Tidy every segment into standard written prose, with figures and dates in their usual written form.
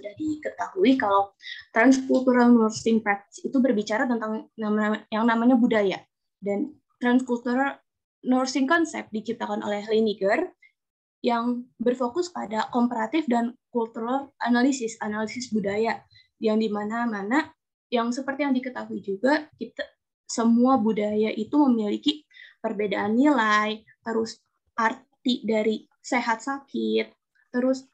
sudah diketahui kalau transcultural nursing practice itu berbicara tentang yang namanya budaya. Dan transcultural nursing concept diciptakan oleh Leninger yang berfokus pada komparatif dan cultural analisis budaya, yang di mana-mana yang seperti yang diketahui juga semua budaya itu memiliki perbedaan nilai, terus arti dari sehat sakit, terus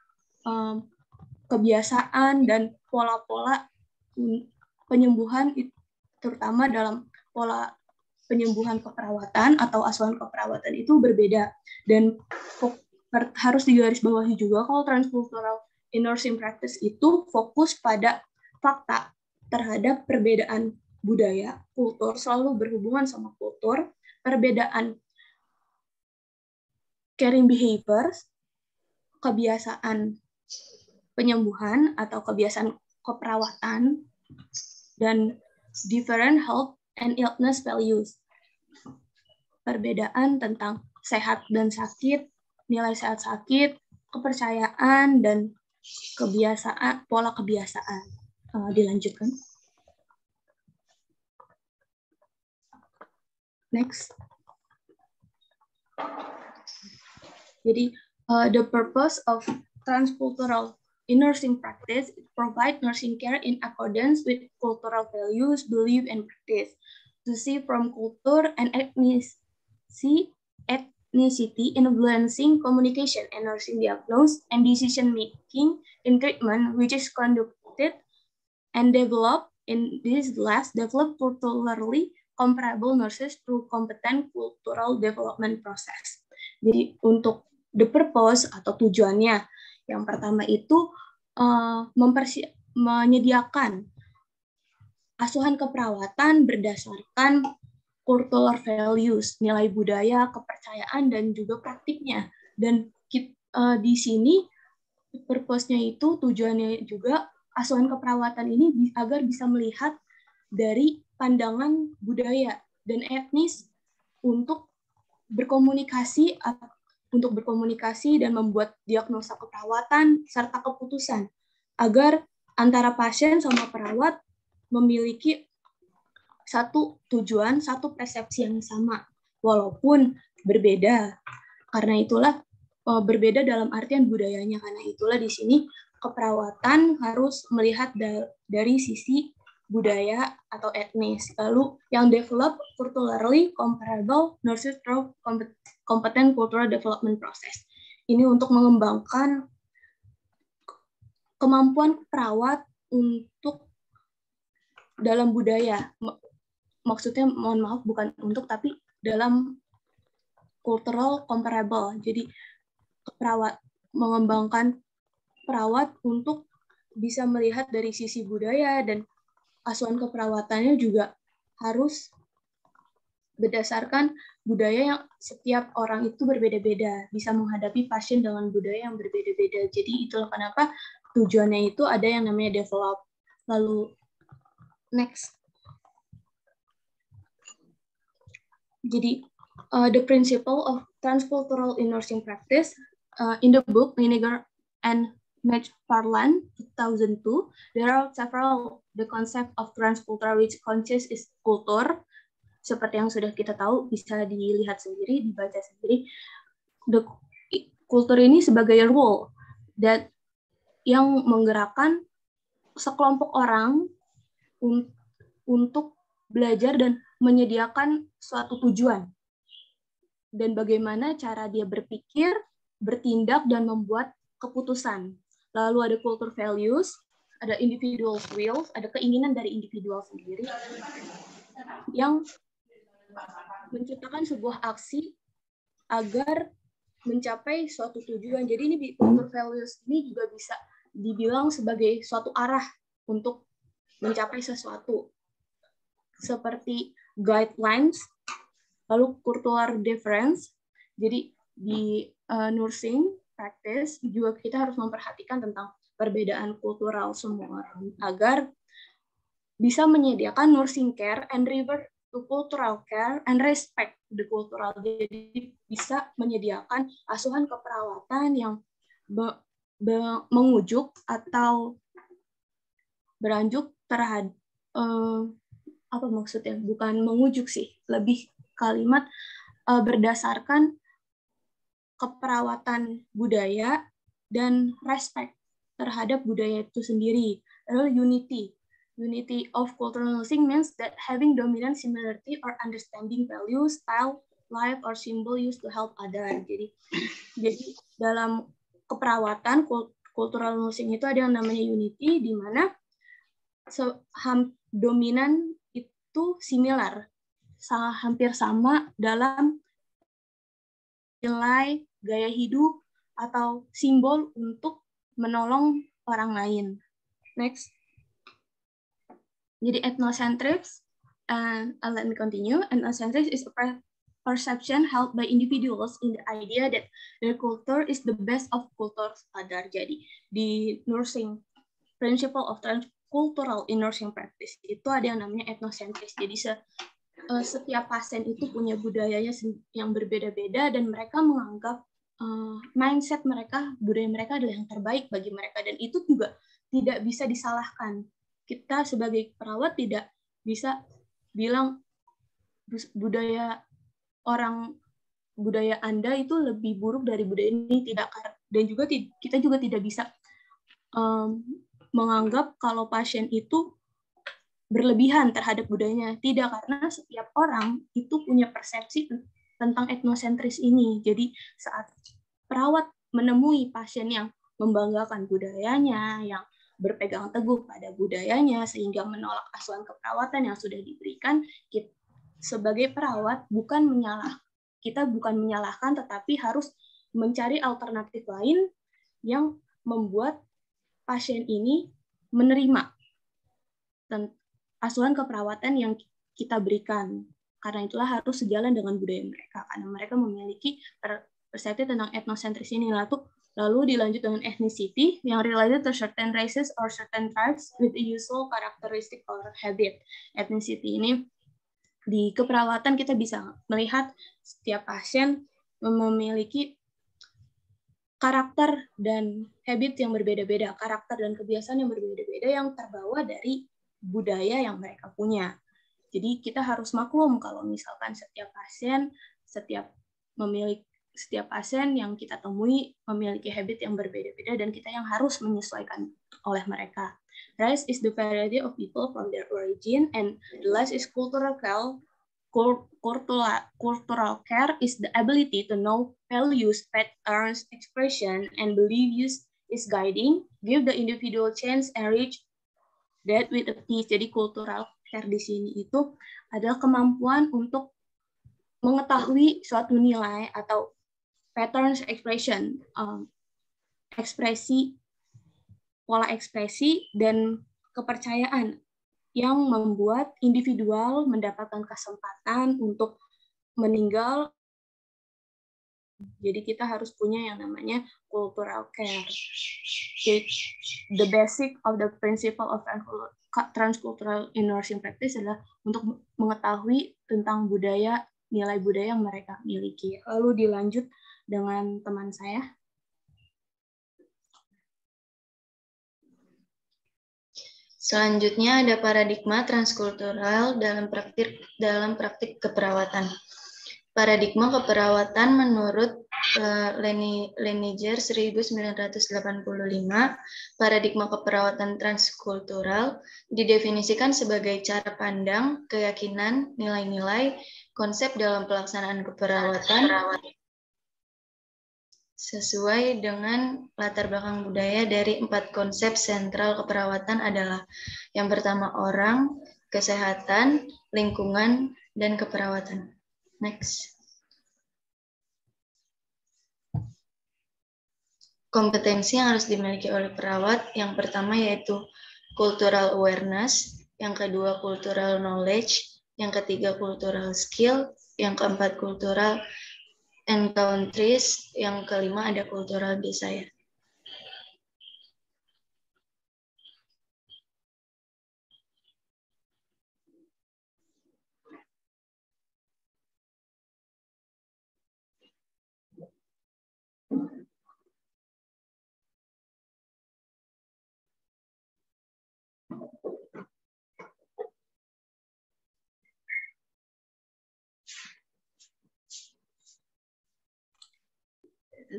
kebiasaan dan pola-pola penyembuhan, terutama dalam pola penyembuhan keperawatan atau asuhan keperawatan itu berbeda. Dan harus digarisbawahi juga kalau transcultural nursing practice itu fokus pada fakta terhadap perbedaan budaya, kultur, selalu berhubungan sama kultur, perbedaan caring behaviors, kebiasaan penyembuhan atau kebiasaan keperawatan, dan different health and illness values. Perbedaan tentang sehat dan sakit, nilai sehat sakit, kepercayaan, dan kebiasaan, pola kebiasaan. Dilanjutkan. Next. Jadi, the purpose of transcultural nursing practice is provide nursing care in accordance with cultural values, belief, and practice. To see from culture and ethnicity influencing communication and nursing diagnosis and decision making in treatment, which is conducted and developed in this last develop culturally comparable nurses through competent cultural development process. Jadi untuk the purpose atau tujuannya, yang pertama itu menyediakan asuhan keperawatan berdasarkan cultural values, nilai budaya, kepercayaan, dan juga praktiknya. Dan di sini purpose-nya itu, tujuannya juga asuhan keperawatan ini agar bisa melihat dari pandangan budaya dan etnis untuk berkomunikasi dan membuat diagnosa keperawatan serta keputusan agar antara pasien sama perawat memiliki satu tujuan, satu persepsi yang sama walaupun berbeda. Karena itulah berbeda dalam artian budayanya. Karena itulah di sini keperawatan harus melihat dari sisi budaya atau etnis. Lalu yang develop culturally comparable nurses through competent cultural development process. Ini untuk mengembangkan kemampuan perawat untuk dalam budaya. Maksudnya, mohon maaf, bukan untuk, tapi dalam cultural comparable. Jadi mengembangkan perawat untuk bisa melihat dari sisi budaya, dan asuhan keperawatannya juga harus berdasarkan budaya yang setiap orang itu berbeda-beda, bisa menghadapi pasien dengan budaya yang berbeda-beda. Jadi itulah kenapa tujuannya itu ada yang namanya develop. Lalu next. Jadi the principle of transcultural nursing practice in the book Leninger and McFarland 2002, there are several the concept of transcultural which consists is culture. Seperti yang sudah kita tahu, bisa dilihat sendiri, dibaca sendiri. The kultur ini sebagai rule yang menggerakkan sekelompok orang untuk belajar dan menyediakan suatu tujuan. Dan bagaimana cara dia berpikir, bertindak, dan membuat keputusan. Lalu ada culture values, ada individual wills, ada keinginan dari individual sendiri, yang menciptakan sebuah aksi agar mencapai suatu tujuan. Jadi ini culture values ini juga bisa dibilang sebagai suatu arah untuk mencapai sesuatu. Seperti guidelines, lalu cultural difference. Jadi di nursing practice juga kita harus memperhatikan tentang perbedaan kultural semua orang agar bisa menyediakan nursing care and revert to cultural care and respect the cultural. Jadi bisa menyediakan asuhan keperawatan yang mengujuk atau beranjuk terhadap apa maksudnya? Bukan mengujuk sih, lebih kalimat berdasarkan keperawatan budaya dan respect terhadap budaya itu sendiri. Lalu unity of cultural nursing means that having dominant similarity or understanding value, style, life, or symbol used to help other. Jadi dalam keperawatan cultural nursing itu ada yang namanya unity, di mana dominan itu similar, hampir sama dalam nilai, gaya hidup, atau simbol untuk menolong orang lain. Next. Jadi ethnocentrism, and let me continue. Ethnocentrism is a perception held by individuals in the idea that their culture is the best of cultures other. Jadi di nursing, principle of transcultural in nursing practice itu ada yang namanya ethnocentris. Jadi setiap pasien itu punya budayanya yang berbeda-beda dan mereka menganggap mindset mereka, budaya mereka adalah yang terbaik bagi mereka, dan itu juga tidak bisa disalahkan. Kita sebagai perawat tidak bisa bilang budaya Anda itu lebih buruk dari budaya ini, tidak. Dan juga kita juga tidak bisa menganggap kalau pasien itu berlebihan terhadap budayanya. Tidak, karena setiap orang itu punya persepsi tentang etnosentris ini. Jadi saat perawat menemui pasien yang membanggakan budayanya, yang berpegang teguh pada budayanya, sehingga menolak asuhan keperawatan yang sudah diberikan, kita, sebagai perawat kita bukan menyalahkan, tetapi harus mencari alternatif lain yang membuat pasien ini menerima asuhan keperawatan yang kita berikan. Karena itulah harus sejalan dengan budaya mereka, karena mereka memiliki persepsi tentang etnosentris ini. Lalu dilanjut dengan ethnicity yang related to certain races or certain tribes with a usual characteristic or habit. Ethnicity ini di keperawatan kita bisa melihat setiap pasien memiliki karakter dan habit yang berbeda-beda, karakter dan kebiasaan yang berbeda-beda yang terbawa dari budaya yang mereka punya. Jadi kita harus maklum kalau misalkan setiap pasien yang kita temui memiliki habit yang berbeda-beda dan kita yang harus menyesuaikan oleh mereka. Race is the variety of people from their origin, and the last is cultural care. Cultural care is the ability to know values, patterns, expression, and beliefs is guiding, give the individual chance and reach that with a peace. Jadi cultural care di sini itu adalah kemampuan untuk mengetahui suatu nilai atau patterns expression, pola ekspresi, dan kepercayaan yang membuat individual mendapatkan kesempatan untuk meninggal. Jadi kita harus punya yang namanya cultural care. The basic of the principle of transcultural in nursing practice adalah untuk mengetahui tentang budaya, nilai budaya yang mereka miliki. Lalu dilanjut dengan teman saya. Selanjutnya ada paradigma transkultural dalam praktik keperawatan. Paradigma keperawatan menurut Leninger 1985, paradigma keperawatan transkultural didefinisikan sebagai cara pandang, keyakinan, nilai-nilai, konsep dalam pelaksanaan keperawatan sesuai dengan latar belakang budaya dari 4 konsep sentral keperawatan adalah yang pertama orang, kesehatan, lingkungan, dan keperawatan. Next. Kompetensi yang harus dimiliki oleh perawat yang pertama yaitu cultural awareness, yang kedua cultural knowledge, yang ketiga cultural skill, yang keempat cultural encounters, yang kelima ada cultural desire.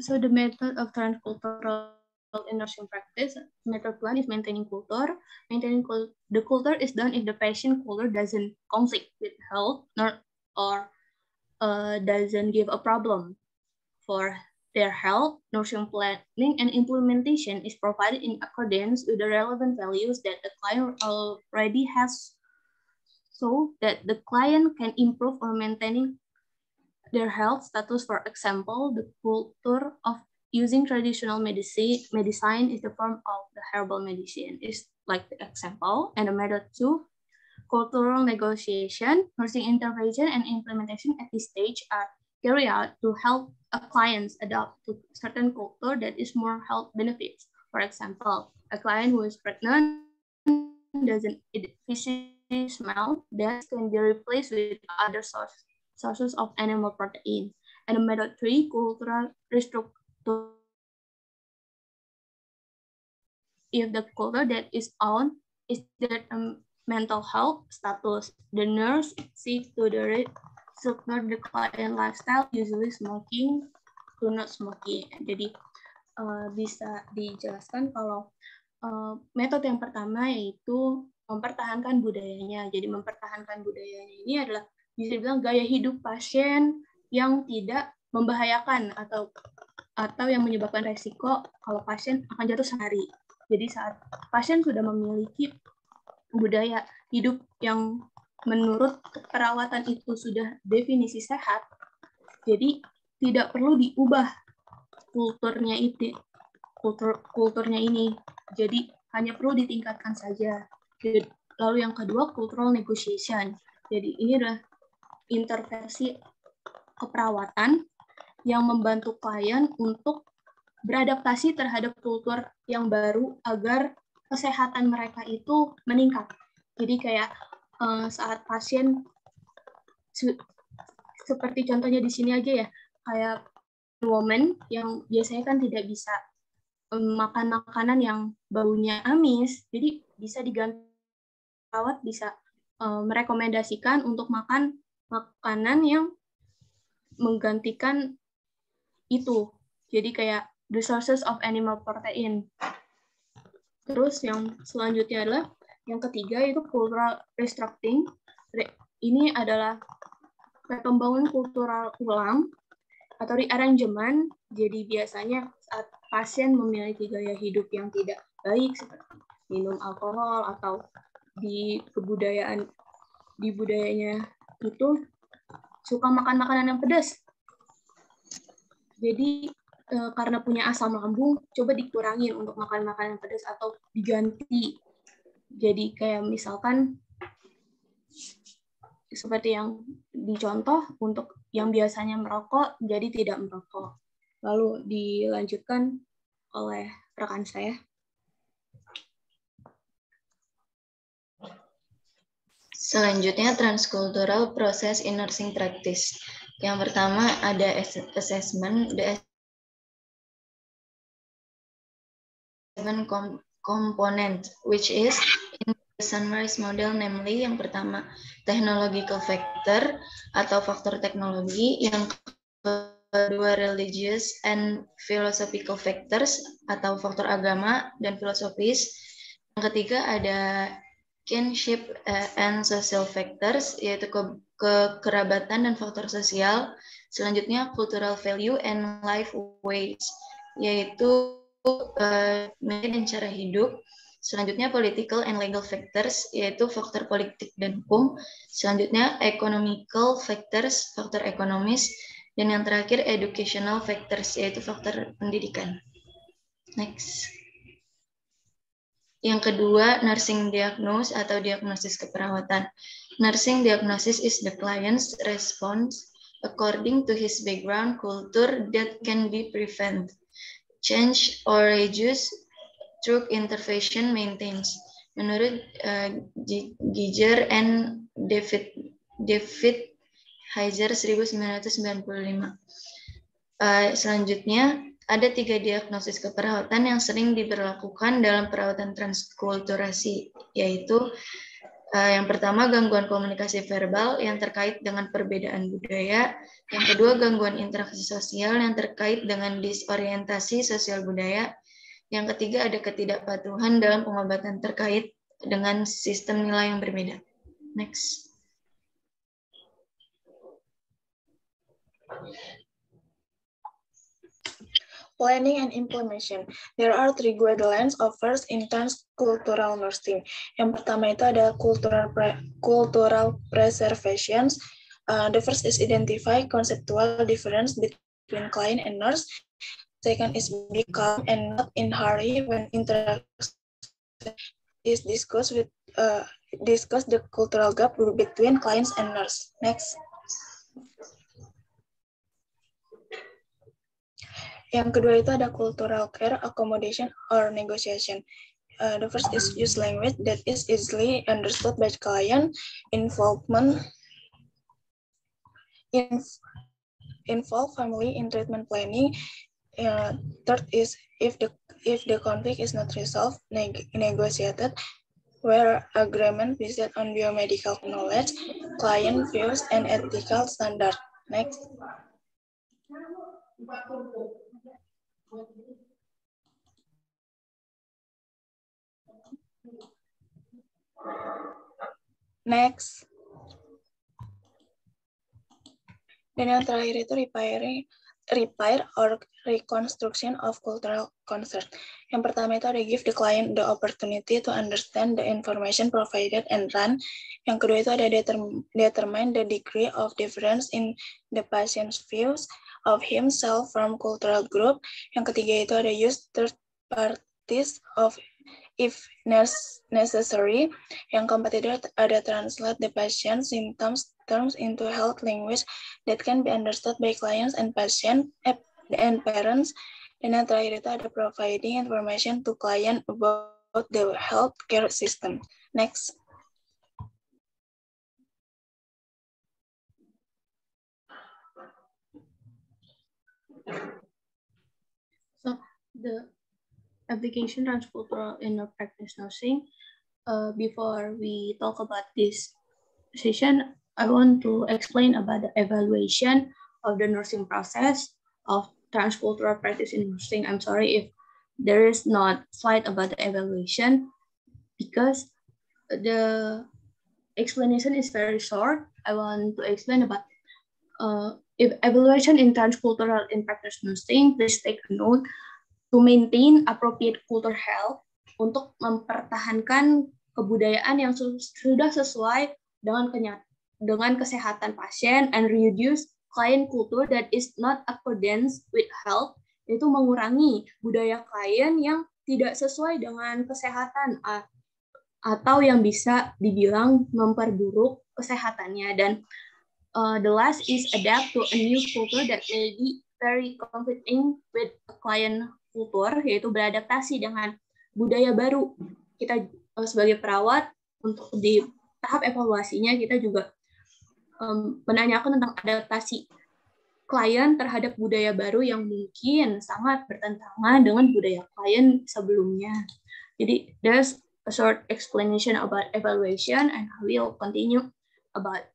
So the method of transcultural immersion practice, method 1 is maintaining culture. The culture is done if the patient culture doesn't conflict with health or doesn't give a problem. For their health, nursing planning and implementation is provided in accordance with the relevant values that the client already has, so that the client can improve or maintaining their health status. For example, the culture of using traditional medicine is the form of the herbal medicine is like the example. And the method 2, cultural negotiation, nursing intervention and implementation at this stage are carried out to help a client adopt to certain culture that is more health benefits. For example, a client who is pregnant doesn't eat fishy smell, that can be replaced with other sources of animal protein. And method 3, cultural restructure. If the culture that is on is that mental health status, the nurse seeks to support the client lifestyle, usually smoking to not smoking. Jadi bisa dijelaskan kalau metode yang pertama yaitu mempertahankan budayanya. Jadi mempertahankan budayanya ini adalah bisa dibilang gaya hidup pasien yang tidak membahayakan atau yang menyebabkan resiko kalau pasien akan jatuh sehari. Jadi saat pasien sudah memiliki budaya hidup yang menurut perawatan itu sudah definisi sehat, jadi tidak perlu diubah kulturnya ini. Jadi hanya perlu ditingkatkan saja. Lalu yang kedua, cultural negotiation. Jadi ini adalah intervensi keperawatan yang membantu klien untuk beradaptasi terhadap kultur yang baru agar kesehatan mereka itu meningkat. Jadi kayak saat pasien, seperti contohnya di sini aja ya, kayak woman yang biasanya kan tidak bisa makan makanan yang baunya amis, jadi bisa diganti, perawat bisa merekomendasikan untuk makan makanan yang menggantikan itu. Jadi kayak the sources of animal protein. Terus yang selanjutnya adalah yang ketiga yaitu cultural restructuring. Ini adalah pembangunan kultural ulang atau rearrangement. Jadi biasanya saat pasien memiliki gaya hidup yang tidak baik seperti minum alkohol atau di budayanya itu suka makan makanan yang pedas. Jadi karena punya asam lambung, coba dikurangin untuk makan makanan pedas atau diganti. Jadi kayak misalkan seperti yang dicontoh, untuk yang biasanya merokok jadi tidak merokok. Lalu dilanjutkan oleh rekan saya. Selanjutnya, transcultural process in nursing practice. Yang pertama ada assessment. The assessment component, which is in the Sunrise model, namely yang pertama technological factor atau faktor teknologi, yang kedua religious and philosophical factors atau faktor agama dan filosofis, yang ketiga ada kinship and social factors, yaitu kekerabatan dan faktor sosial. Selanjutnya cultural value and life ways, yaitu media dan cara hidup. Selanjutnya political and legal factors, yaitu faktor politik dan hukum. Selanjutnya economical factors, faktor ekonomis. Dan yang terakhir educational factors, yaitu faktor pendidikan. Next. Yang kedua, nursing diagnosis atau diagnosis keperawatan. Nursing diagnosis is the client's response according to his background culture that can be prevented, change or reduce through intervention maintains. Menurut Giger and David Heiser 1995. Selanjutnya, ada 3 diagnosis keperawatan yang sering diberlakukan dalam perawatan transkulturasi, yaitu Yang pertama, gangguan komunikasi verbal yang terkait dengan perbedaan budaya. Yang kedua, gangguan interaksi sosial yang terkait dengan disorientasi sosial budaya. Yang ketiga, ada ketidakpatuhan dalam pengobatan terkait dengan sistem nilai yang berbeda. Next. Planning and implementation. There are 3 guidelines of first in transcultural nursing. Yang pertama itu ada cultural preservations. The first is identify conceptual difference between client and nurse. Second is be calm and not in hurry when interaction is discuss the cultural gap between clients and nurse. Next. Yang kedua itu ada cultural care, accommodation, or negotiation. The first is use language that is easily understood by client, involve family in treatment planning. Third is if the conflict is not resolved, negotiated, where agreement based on biomedical knowledge, client views, and ethical standard. Next. Next. Dan yang terakhir itu repair or reconstruction of cultural concern. Yang pertama itu ada give the client the opportunity to understand the information provided and run. Yang kedua itu ada determine the degree of difference in the patient's views of himself from cultural group. Yang ketiga itu ada use third parties of if necessary. Yang keempat itu ada translate the patient symptoms terms into health language that can be understood by clients and patient and parents. Dan yang terakhir itu ada providing information to client about the healthcare system. Next. So the application transcultural in practice nursing. Before we talk about this session, I want to explain about the evaluation of the nursing process of transcultural practice in nursing. I'm sorry if there is not slide about the evaluation because the explanation is very short. I want to explain about if evaluation in transcultural in practice nursing. Please take a note to maintain appropriate cultural health, untuk mempertahankan kebudayaan yang sudah sesuai dengan kesehatan pasien, and reduce client culture that is not accordance with health, yaitu mengurangi budaya klien yang tidak sesuai dengan kesehatan atau yang bisa dibilang memperburuk kesehatannya. Dan the last is adapt to a new culture that may be very conflicting with a client culture, yaitu beradaptasi dengan budaya baru. Kita sebagai perawat, untuk di tahap evaluasinya kita juga menanyakan tentang adaptasi klien terhadap budaya baru yang mungkin sangat bertentangan dengan budaya klien sebelumnya. Jadi there's a short explanation about evaluation, and I will continue about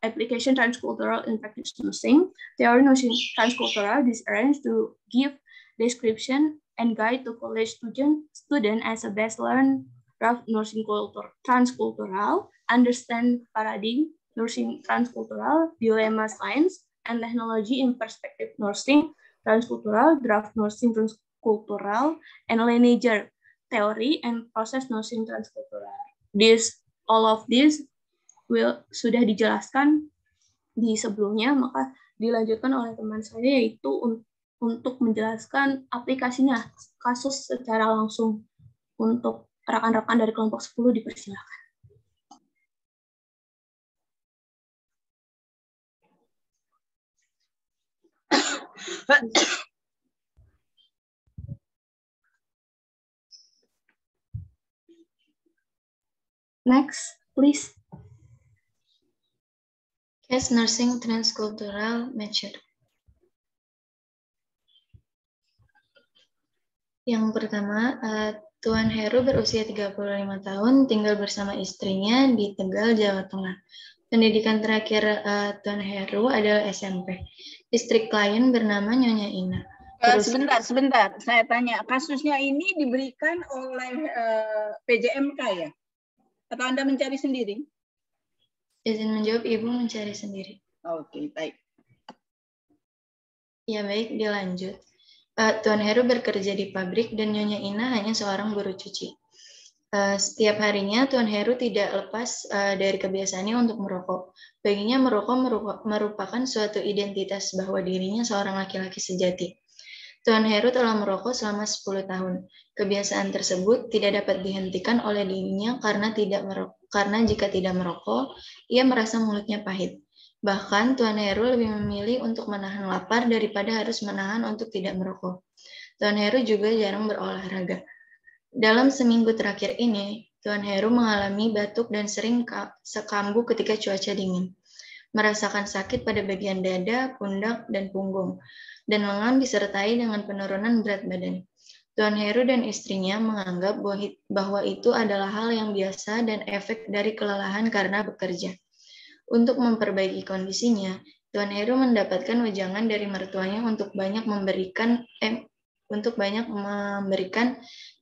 application transcultural in practice nursing. Theory nursing transcultural is arranged to give description and guide to college student as a best learn draft nursing transcultural, understand paradigm nursing transcultural, dilemma science and technology in perspective nursing transcultural, draft nursing transcultural, and lineager theory and process nursing transcultural. All of this sudah dijelaskan di sebelumnya, maka dilanjutkan oleh teman saya, yaitu untuk menjelaskan aplikasinya kasus secara langsung. Untuk rekan-rekan dari kelompok 10 dipersilakan. Next, please. Case nursing transcultural method. Yang pertama, Tuan Heru berusia 35 tahun, tinggal bersama istrinya di Tegal, Jawa Tengah. Pendidikan terakhir Tuan Heru adalah SMP. Istri klien bernama Nyonya Ina. Sebentar. Saya tanya, kasusnya ini diberikan oleh PJMK ya? Atau Anda mencari sendiri? Izin menjawab, Ibu mencari sendiri. Oke, baik. Ya baik, dilanjut. Tuan Heru bekerja di pabrik dan Nyonya Ina hanya seorang buruh cuci. Setiap harinya Tuan Heru tidak lepas dari kebiasaannya untuk merokok. Baginya merokok merupakan suatu identitas bahwa dirinya seorang laki-laki sejati. Tuan Heru telah merokok selama 10 tahun. Kebiasaan tersebut tidak dapat dihentikan oleh dirinya karena jika tidak merokok, ia merasa mulutnya pahit. Bahkan Tuan Heru lebih memilih untuk menahan lapar daripada harus menahan untuk tidak merokok. Tuan Heru juga jarang berolahraga. Dalam seminggu terakhir ini, Tuan Heru mengalami batuk dan sering sekambuh ketika cuaca dingin. Merasakan sakit pada bagian dada, pundak, dan punggung, dan lengan disertai dengan penurunan berat badan. Tuan Heru dan istrinya menganggap bahwa itu adalah hal yang biasa dan efek dari kelelahan karena bekerja. Untuk memperbaiki kondisinya, Tuan Heru mendapatkan wejangan dari mertuanya untuk banyak memberikan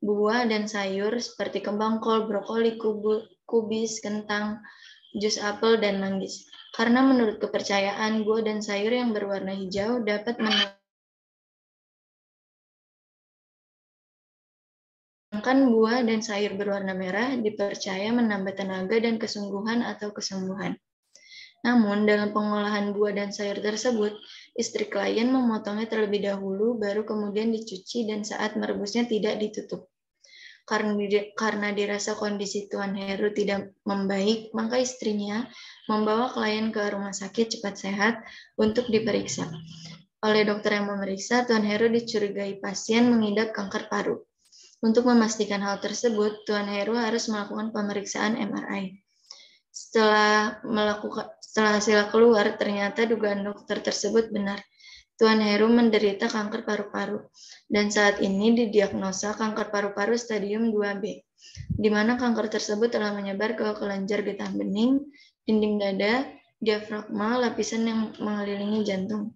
buah dan sayur seperti kembang kol, brokoli, kubis, kentang, jus apel, dan manggis. Karena menurut kepercayaan, buah dan sayur yang berwarna hijau dapat buah dan sayur berwarna merah dipercaya menambah tenaga dan kesungguhan atau kesembuhan. Namun, dalam pengolahan buah dan sayur tersebut, istri klien memotongnya terlebih dahulu, baru kemudian dicuci dan saat merebusnya tidak ditutup. Karena dirasa kondisi Tuan Heru tidak membaik, maka istrinya membawa klien ke rumah sakit cepat sehat untuk diperiksa. Oleh dokter yang memeriksa, Tuan Heru dicurigai pasien mengidap kanker paru. Untuk memastikan hal tersebut, Tuan Heru harus melakukan pemeriksaan MRI. Setelah hasil keluar, ternyata dugaan dokter tersebut benar. Tuan Heru menderita kanker paru-paru, dan saat ini didiagnosa kanker paru-paru stadium 2B, di mana kanker tersebut telah menyebar ke kelenjar getah bening, dinding dada, diafragma, lapisan yang mengelilingi jantung.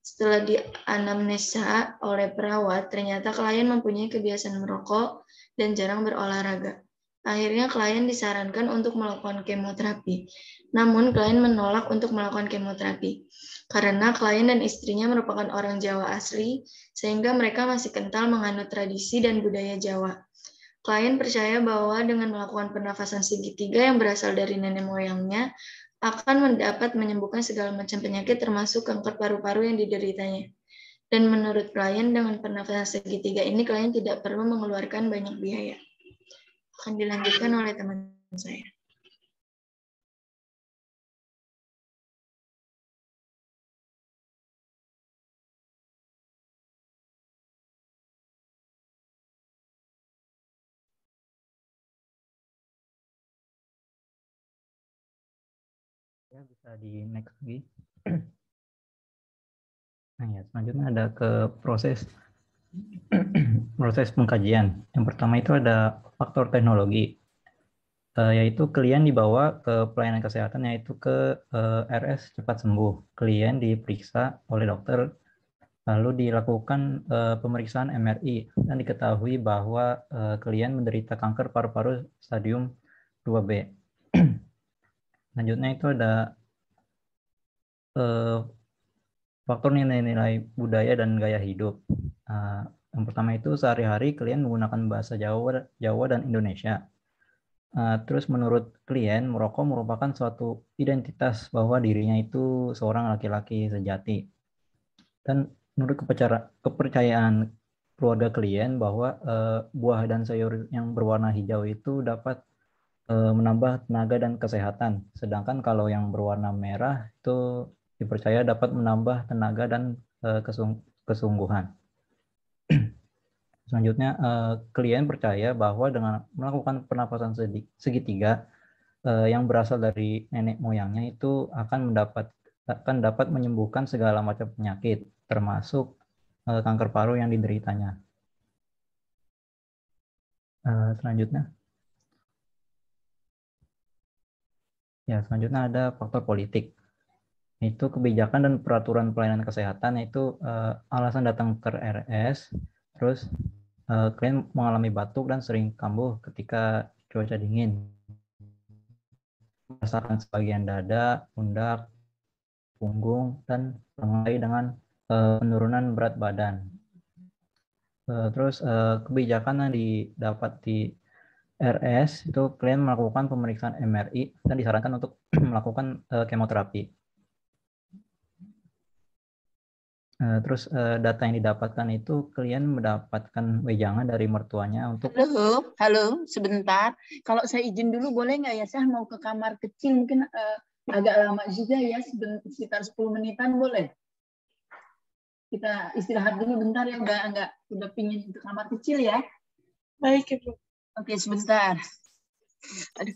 Setelah dianamnesa oleh perawat, ternyata klien mempunyai kebiasaan merokok dan jarang berolahraga. Akhirnya klien disarankan untuk melakukan kemoterapi. Namun klien menolak untuk melakukan kemoterapi. Karena klien dan istrinya merupakan orang Jawa asli, sehingga mereka masih kental menganut tradisi dan budaya Jawa. Klien percaya bahwa dengan melakukan pernafasan segitiga yang berasal dari nenek moyangnya, akan dapat menyembuhkan segala macam penyakit termasuk kanker paru-paru yang dideritanya. Dan menurut klien, dengan pernafasan segitiga ini, klien tidak perlu mengeluarkan banyak biaya. Akan dilanjutkan oleh teman saya. Ya, bisa di next lagi. Nah ya, selanjutnya ada ke proses pengkajian. Yang pertama itu ada faktor teknologi, yaitu klien dibawa ke pelayanan kesehatan, yaitu ke RS cepat sembuh. Klien diperiksa oleh dokter, lalu dilakukan pemeriksaan MRI dan diketahui bahwa klien menderita kanker paru-paru stadium 2B. Selanjutnya itu ada faktor nilai-nilai budaya dan gaya hidup. Yang pertama itu sehari-hari klien menggunakan bahasa Jawa dan Indonesia. Terus menurut klien, merokok merupakan suatu identitas bahwa dirinya itu seorang laki-laki sejati. Dan menurut kepercayaan keluarga klien bahwa buah dan sayur yang berwarna hijau itu dapat menambah tenaga dan kesehatan. Sedangkan kalau yang berwarna merah itu dipercaya dapat menambah tenaga dan kesungguhan. Selanjutnya, klien percaya bahwa dengan melakukan pernapasan segitiga yang berasal dari nenek moyangnya itu akan dapat menyembuhkan segala macam penyakit, termasuk kanker paru yang dideritanya. Selanjutnya. Ya, selanjutnya ada faktor politik. Itu kebijakan dan peraturan pelayanan kesehatan, yaitu alasan datang ke RS, terus klien mengalami batuk dan sering kambuh ketika cuaca dingin, merasakan sebagian dada, pundak, punggung, dan lengan dengan penurunan berat badan. Terus kebijakan yang didapat di RS itu klien melakukan pemeriksaan MRI dan disarankan untuk melakukan kemoterapi. Terus data yang didapatkan itu klien mendapatkan wejangan dari mertuanya untuk Halo, sebentar. Kalau saya izin dulu boleh nggak ya? Saya mau ke kamar kecil, mungkin agak lama juga ya, sekitar 10 menitan boleh? Kita istirahat dulu bentar ya, udah pingin ke kamar kecil ya. Baik, Ibu. Oke, sebentar. Aduh.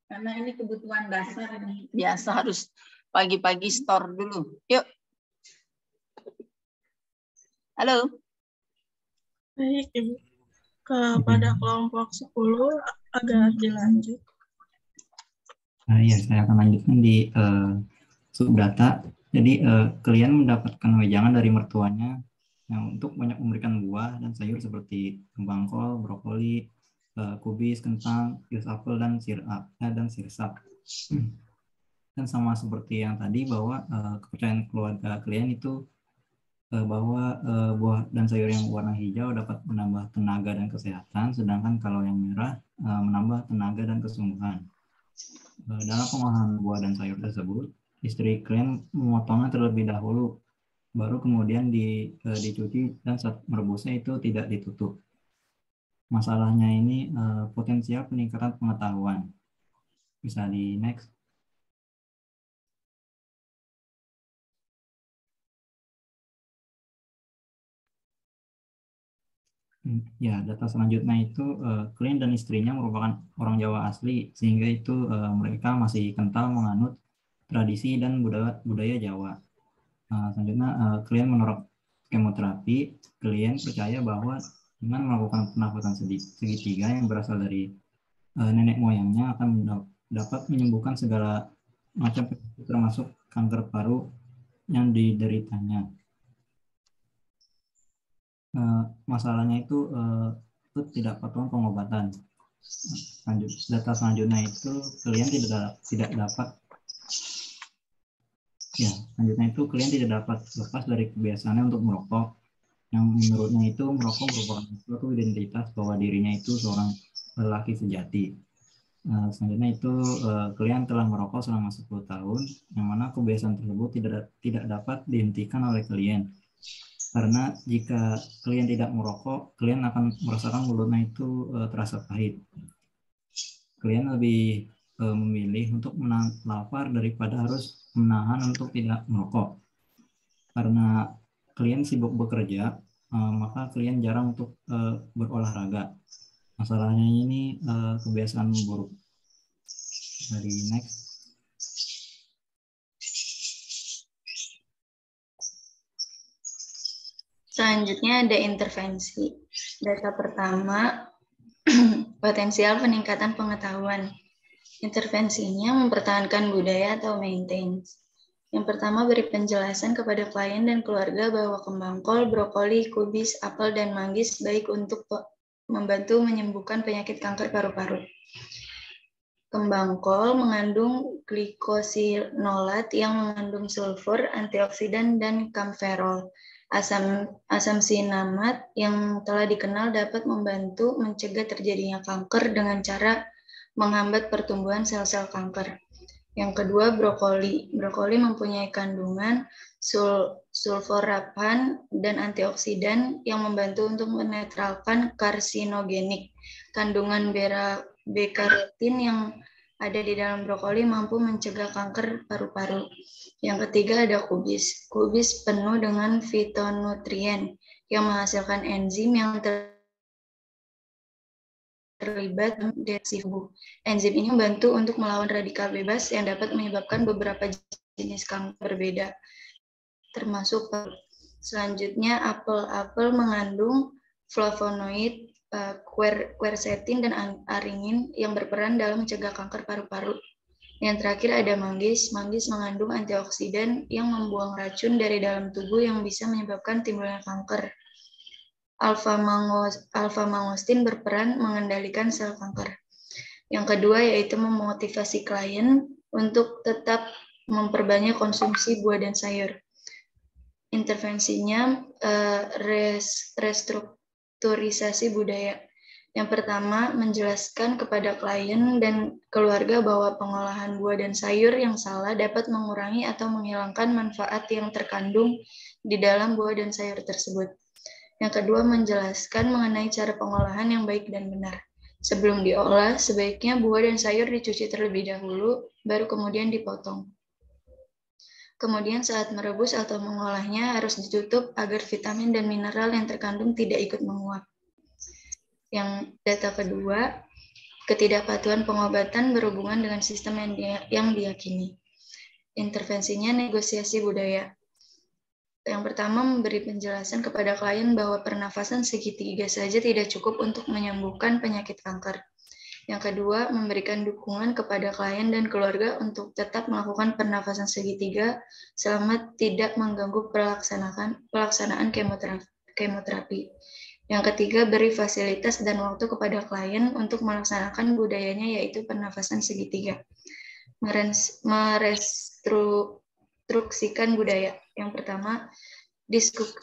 Karena ini kebutuhan dasar ini. Biasa harus pagi-pagi store dulu. Yuk. Halo. Baik, Ibu. Kepada kelompok 10 agar dilanjut. Ya, saya akan lanjutkan di subdata. Jadi klien mendapatkan wejangan dari mertuanya yang untuk banyak memberikan buah dan sayur seperti kembang kol, brokoli, kubis, kentang, jus apel dan sirsap. Dan sama seperti yang tadi bahwa kepercayaan keluarga klien itu bahwa buah dan sayur yang warna hijau dapat menambah tenaga dan kesehatan, sedangkan kalau yang merah menambah tenaga dan kesungguhan. Dalam pengolahan buah dan sayur tersebut, istri klien memotongnya terlebih dahulu, baru kemudian dicuci dan saat merebusnya itu tidak ditutup. Masalahnya ini potensial peningkatan pengetahuan. Bisa di next. Ya, data selanjutnya itu klien dan istrinya merupakan orang Jawa asli, sehingga itu mereka masih kental menganut tradisi dan budaya Jawa. Selanjutnya, klien menolak kemoterapi. Klien percaya bahwa dengan melakukan penafasan segitiga yang berasal dari nenek moyangnya akan dapat menyembuhkan segala macam penyakit termasuk kanker paru yang dideritanya. Masalahnya itu tidak patuhan pengobatan. Data selanjutnya itu klien tidak dapat lepas dari kebiasaannya untuk merokok, yang menurutnya itu merokok merupakan suatu identitas bahwa dirinya itu seorang lelaki sejati. Selanjutnya itu klien telah merokok selama 10 tahun, yang mana kebiasaan tersebut tidak dapat dihentikan oleh klien. Karena jika klien tidak merokok, klien akan merasakan mulutnya itu terasa pahit. Klien lebih memilih untuk menahan lapar daripada harus menahan untuk tidak merokok. Karena klien sibuk bekerja, maka klien jarang untuk berolahraga. Masalahnya ini kebiasaan buruk. Dari next. Selanjutnya ada intervensi. Data pertama, potensial peningkatan pengetahuan. Intervensinya mempertahankan budaya atau maintenance. Yang pertama, beri penjelasan kepada klien dan keluarga bahwa kembang kol, brokoli, kubis, apel, dan manggis baik untuk membantu menyembuhkan penyakit kanker paru-paru. Kembang kol mengandung glikosinolat yang mengandung sulfur, antioksidan, dan kamferol. Asam sinamat yang telah dikenal dapat membantu mencegah terjadinya kanker dengan cara menghambat pertumbuhan sel-sel kanker. Yang kedua, brokoli. Brokoli mempunyai kandungan sulforapan dan antioksidan yang membantu untuk menetralkan karsinogenik. Kandungan beta-karotin yang ada di dalam brokoli mampu mencegah kanker paru-paru. Yang ketiga ada kubis. Kubis penuh dengan fitonutrien yang menghasilkan enzim yang terlibat deteksi tubuh. Enzim ini membantu untuk melawan radikal bebas yang dapat menyebabkan beberapa jenis kanker berbeda, termasuk selanjutnya apel mengandung flavonoid, quercetin, dan aringin yang berperan dalam mencegah kanker paru-paru. Yang terakhir ada manggis. Manggis mengandung antioksidan yang membuang racun dari dalam tubuh yang bisa menyebabkan timbulnya kanker. Alpha-mangostin berperan mengendalikan sel kanker. Yang kedua yaitu memotivasi klien untuk tetap memperbanyak konsumsi buah dan sayur. Intervensinya restrukturisasi budaya. Yang pertama, menjelaskan kepada klien dan keluarga bahwa pengolahan buah dan sayur yang salah dapat mengurangi atau menghilangkan manfaat yang terkandung di dalam buah dan sayur tersebut. Yang kedua, menjelaskan mengenai cara pengolahan yang baik dan benar. Sebelum diolah, sebaiknya buah dan sayur dicuci terlebih dahulu, baru kemudian dipotong. Kemudian saat merebus atau mengolahnya harus ditutup agar vitamin dan mineral yang terkandung tidak ikut menguap. Yang data kedua, ketidakpatuhan pengobatan berhubungan dengan sistem yang diyakini. Intervensinya negosiasi budaya. Yang pertama, memberi penjelasan kepada klien bahwa pernafasan segitiga saja tidak cukup untuk menyembuhkan penyakit kanker. Yang kedua, memberikan dukungan kepada klien dan keluarga untuk tetap melakukan pernafasan segitiga selama tidak mengganggu pelaksanaan kemoterapi. Yang ketiga, beri fasilitas dan waktu kepada klien untuk melaksanakan budayanya yaitu pernafasan segitiga. Merestruksikan budaya. Yang pertama,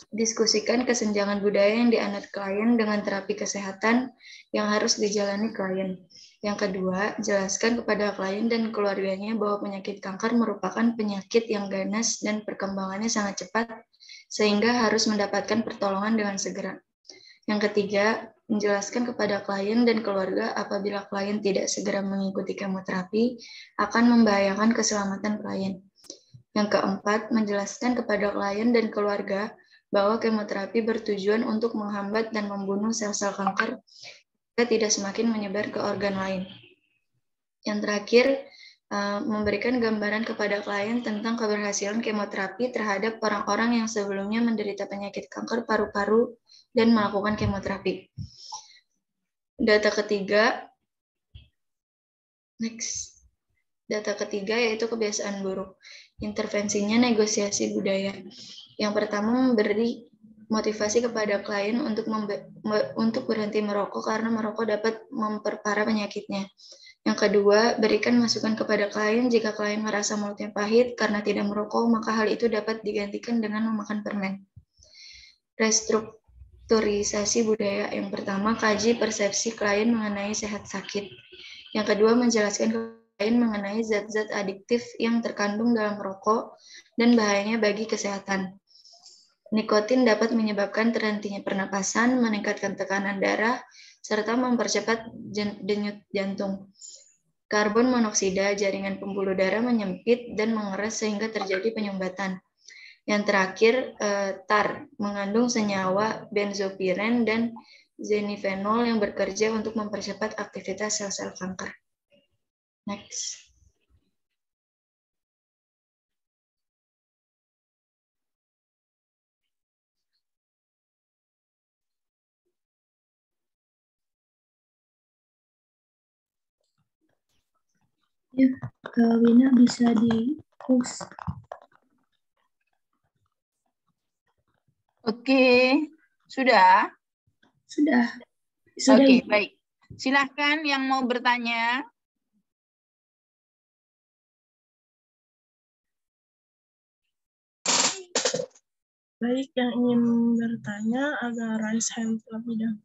diskusikan kesenjangan budaya yang dianut klien dengan terapi kesehatan yang harus dijalani klien. Yang kedua, jelaskan kepada klien dan keluarganya bahwa penyakit kanker merupakan penyakit yang ganas dan perkembangannya sangat cepat, sehingga harus mendapatkan pertolongan dengan segera. Yang ketiga, menjelaskan kepada klien dan keluarga apabila klien tidak segera mengikuti kemoterapi akan membahayakan keselamatan klien. Yang keempat, menjelaskan kepada klien dan keluarga bahwa kemoterapi bertujuan untuk menghambat dan membunuh sel-sel kanker agar tidak semakin menyebar ke organ lain. Yang terakhir, memberikan gambaran kepada klien tentang keberhasilan kemoterapi terhadap orang-orang yang sebelumnya menderita penyakit kanker paru-paru dan melakukan kemoterapi. Data ketiga, Data ketiga yaitu kebiasaan buruk. Intervensinya negosiasi budaya. Yang pertama, memberi motivasi kepada klien untuk berhenti merokok karena merokok dapat memperparah penyakitnya. Yang kedua, berikan masukan kepada klien jika klien merasa mulutnya pahit karena tidak merokok, maka hal itu dapat digantikan dengan memakan permen. Restrukturisasi budaya. Yang pertama, kaji persepsi klien mengenai sehat sakit. Yang kedua, menjelaskan klien mengenai zat-zat adiktif yang terkandung dalam rokok dan bahayanya bagi kesehatan. Nikotin dapat menyebabkan terhentinya pernapasan, meningkatkan tekanan darah, serta mempercepat denyut jantung. Karbon monoksida, jaringan pembuluh darah menyempit dan mengeras sehingga terjadi penyumbatan. Yang terakhir, tar, mengandung senyawa benzopiren dan zenifenol yang bekerja untuk mempercepat aktivitas sel-sel kanker. Next. Ya, Wina bisa di-host. Oke, sudah? Sudah. Oke, baik. Silahkan yang mau bertanya. Baik, yang ingin bertanya agak raise hand terlebih dahulu.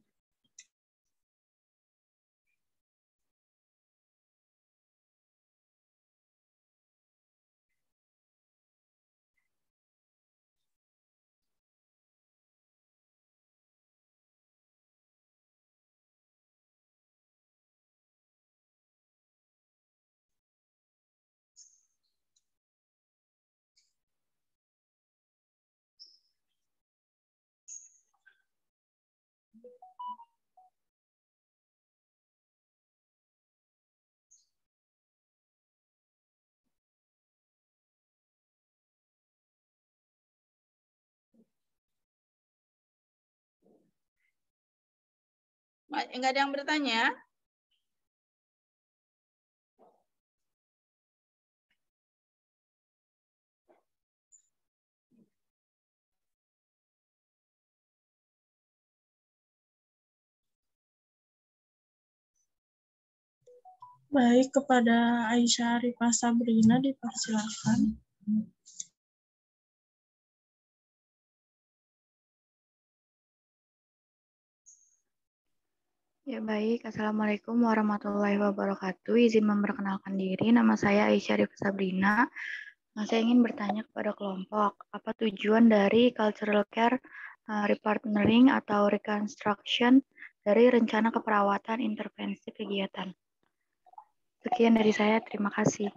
Enggak ada yang bertanya? Baik, kepada Aisyah Arifah Sabrina dipersilakan. Ya baik, Assalamualaikum warahmatullahi wabarakatuh. Izin memperkenalkan diri, nama saya Aisyah Arifah Sabrina. Saya ingin bertanya kepada kelompok, apa tujuan dari cultural care repartnering atau reconstruction dari rencana keperawatan intervensi kegiatan? Sekian dari saya, terima kasih.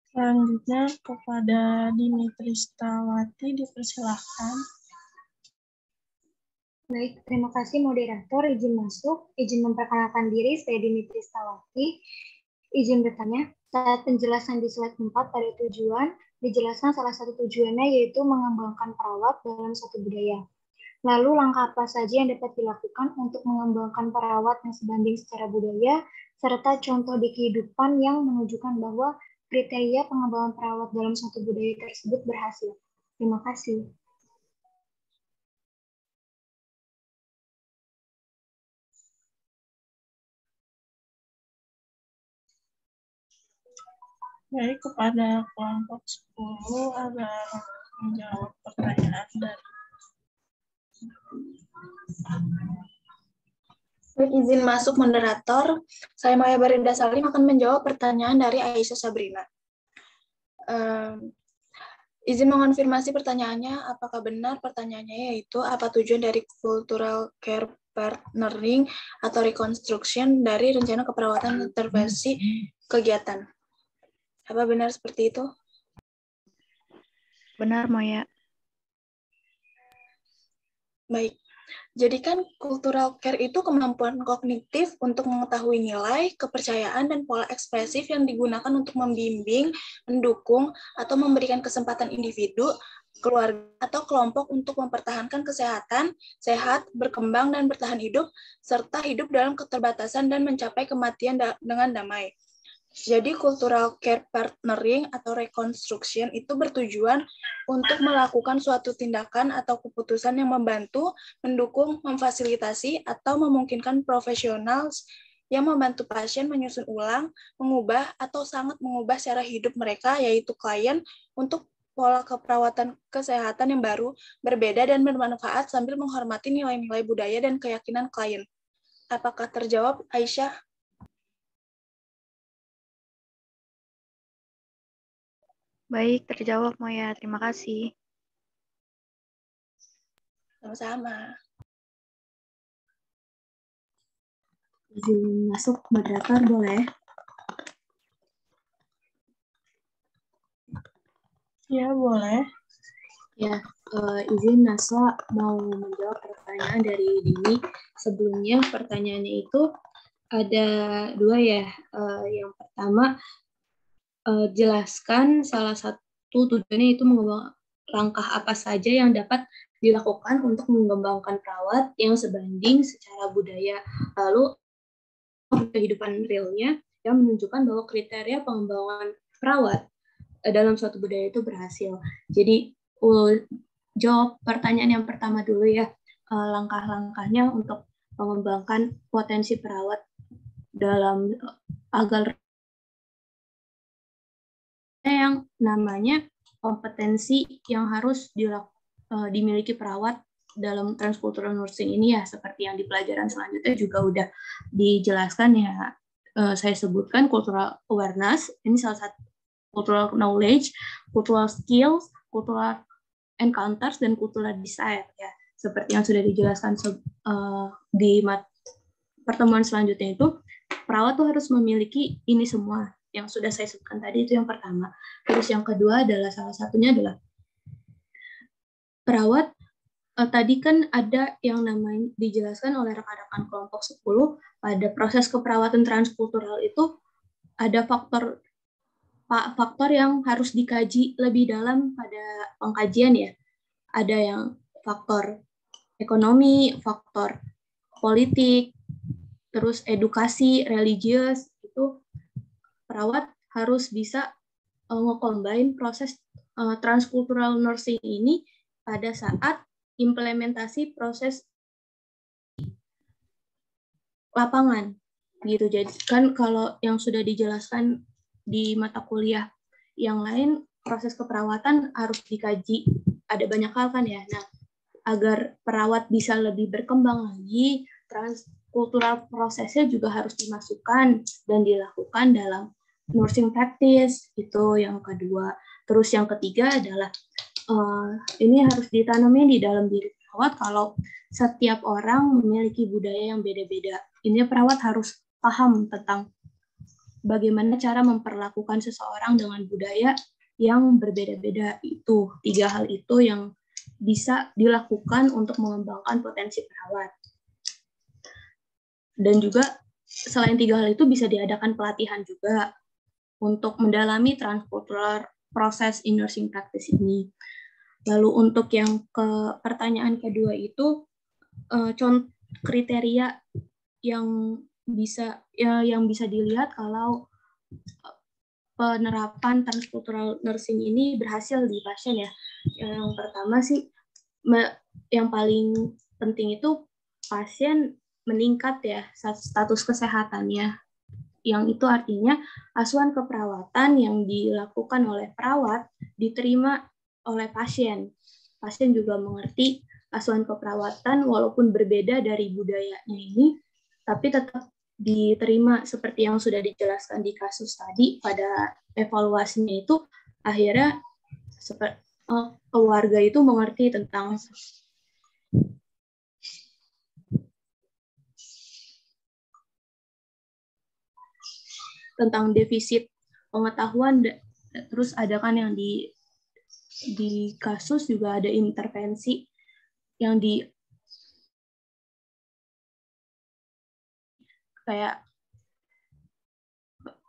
Selanjutnya kepada Dimitri Stawati dipersilakan. Baik, terima kasih moderator. Izin masuk, izin memperkenalkan diri, saya Dimitri Stawati. Izin bertanya, saat penjelasan di slide 4 pada tujuan, dijelaskan salah satu tujuannya yaitu mengembangkan perawat dalam suatu budaya. Lalu langkah apa saja yang dapat dilakukan untuk mengembangkan perawat yang sebanding secara budaya, serta contoh di kehidupan yang menunjukkan bahwa kriteria pengembangan perawat dalam suatu budaya tersebut berhasil. Terima kasih. Baik, kepada kelompok 10 agar menjawab pertanyaan dari Baik, izin masuk moderator. Saya Maya Barinda Salim akan menjawab pertanyaan dari Aisyah Sabrina. Izin mengonfirmasi pertanyaannya, apakah benar pertanyaannya yaitu apa tujuan dari cultural care partnering atau reconstruction dari rencana keperawatan intervensi kegiatan? Apa benar seperti itu? Benar, Maya. Baik. Jadi kan cultural care itu kemampuan kognitif untuk mengetahui nilai, kepercayaan, dan pola ekspresif yang digunakan untuk membimbing, mendukung, atau memberikan kesempatan individu, keluarga, atau kelompok untuk mempertahankan kesehatan, sehat, berkembang, dan bertahan hidup, serta hidup dalam keterbatasan dan mencapai kematian dengan damai. Jadi cultural care partnering atau reconstruction itu bertujuan untuk melakukan suatu tindakan atau keputusan yang membantu, mendukung, memfasilitasi, atau memungkinkan profesional yang membantu pasien menyusun ulang, mengubah, atau sangat mengubah cara hidup mereka, yaitu klien, untuk pola keperawatan kesehatan yang baru, berbeda, dan bermanfaat sambil menghormati nilai-nilai budaya dan keyakinan klien. Apakah terjawab, Aisyah? Baik, terjawab, Maya. Terima kasih. Sama-sama. Izin masuk moderator boleh? Ya, boleh. Ya, izin Naswa mau menjawab pertanyaan dari Dini. Sebelumnya pertanyaannya itu ada dua ya. Yang pertama, jelaskan salah satu tujuannya itu mengembangkan langkah apa saja yang dapat dilakukan untuk mengembangkan perawat yang sebanding secara budaya. Lalu kehidupan realnya yang menunjukkan bahwa kriteria pengembangan perawat dalam suatu budaya itu berhasil. Jadi jawab pertanyaan yang pertama dulu ya, langkah-langkahnya untuk mengembangkan potensi perawat dalam agar yang namanya kompetensi yang harus dimiliki perawat dalam transcultural nursing ini ya, seperti yang di pelajaran selanjutnya juga udah dijelaskan ya. Saya sebutkan cultural awareness, ini salah satu cultural knowledge, cultural skills, cultural encounters, dan cultural desire ya. Seperti yang sudah dijelaskan di pertemuan selanjutnya itu, perawat tuh harus memiliki ini semua yang sudah saya sebutkan tadi, itu yang pertama. Terus yang kedua adalah salah satunya adalah perawat. Tadi kan ada yang namanya dijelaskan oleh rekan-rekan kelompok 10 pada proses keperawatan transkultural itu ada faktor yang harus dikaji lebih dalam pada pengkajian ya. Ada yang faktor ekonomi, faktor politik, terus edukasi, religius, itu perawat harus bisa nge-combine proses transcultural nursing ini pada saat implementasi proses. lapangan gitu. Jadi kan kalau yang sudah dijelaskan di mata kuliah yang lain, proses keperawatan harus dikaji, ada banyak hal kan ya. Nah, agar perawat bisa lebih berkembang lagi, transkultural prosesnya juga harus dimasukkan dan dilakukan dalam nursing practice, itu yang kedua. Terus yang ketiga adalah ini harus ditanamin di dalam diri perawat kalau setiap orang memiliki budaya yang beda-beda. Ini perawat harus paham tentang bagaimana cara memperlakukan seseorang dengan budaya yang berbeda-beda. Itu 3 hal itu yang bisa dilakukan untuk mengembangkan potensi perawat. Dan juga selain 3 hal itu bisa diadakan pelatihan juga untuk mendalami transkultural proses in nursing practice ini. Lalu untuk yang pertanyaan kedua itu contoh kriteria yang bisa dilihat kalau penerapan transkultural nursing ini berhasil di pasien ya. Yang pertama sih yang paling penting itu pasien meningkat ya status kesehatannya. Yang itu artinya asuhan keperawatan yang dilakukan oleh perawat diterima oleh pasien. Pasien juga mengerti asuhan keperawatan walaupun berbeda dari budayanya ini, tapi tetap diterima seperti yang sudah dijelaskan di kasus tadi. Pada evaluasinya itu akhirnya keluarga itu mengerti tentang defisit pengetahuan. Terus ada kan yang di kasus juga ada intervensi yang kayak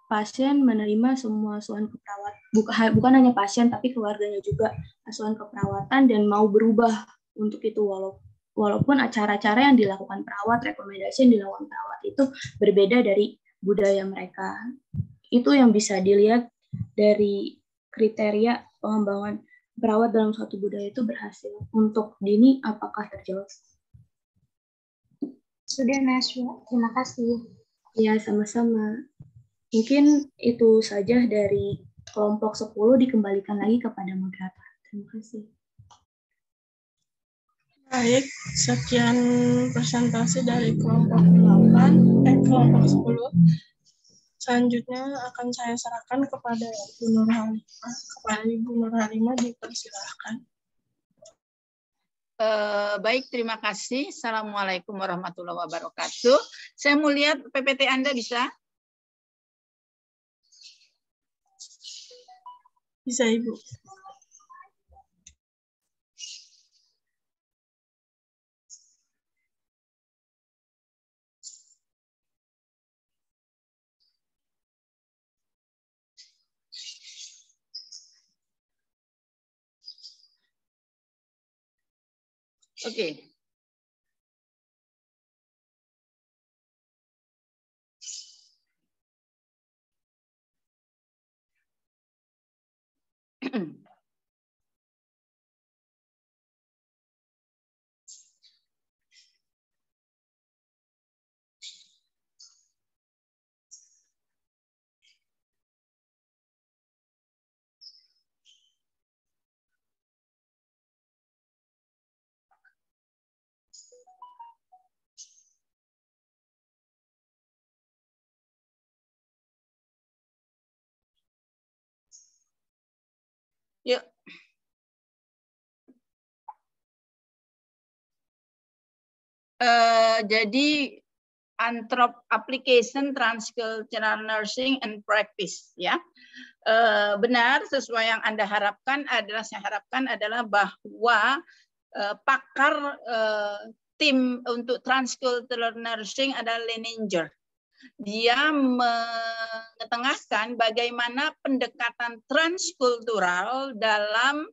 pasien menerima semua asuhan keperawatan, bukan hanya pasien tapi keluarganya juga asuhan keperawatan dan mau berubah untuk itu, walaupun acara-acara yang dilakukan perawat, rekomendasi yang dilakukan perawat itu berbeda dari budaya mereka. Itu yang bisa dilihat dari kriteria pengembangan perawat dalam suatu budaya itu berhasil. Untuk Dini, apakah terjawab? Sudah, Naswa. Terima kasih. Ya, sama-sama. Mungkin itu saja dari kelompok 10, dikembalikan lagi kepada moderator. Terima kasih. Baik, sekian presentasi dari kelompok 10. Selanjutnya akan saya serahkan kepada Ibu Nur Halimah, dipersilahkan. Baik, terima kasih. Assalamualaikum warahmatullahi wabarakatuh. Saya mau lihat PPT Anda, bisa? Bisa, Ibu. Oke. Yuk. Jadi application transcultural nursing and practice, ya. Benar, sesuai yang Anda harapkan saya harapkan adalah bahwa pakar tim untuk transcultural nursing adalah Leninger. Dia mengetengahkan bagaimana pendekatan transkultural dalam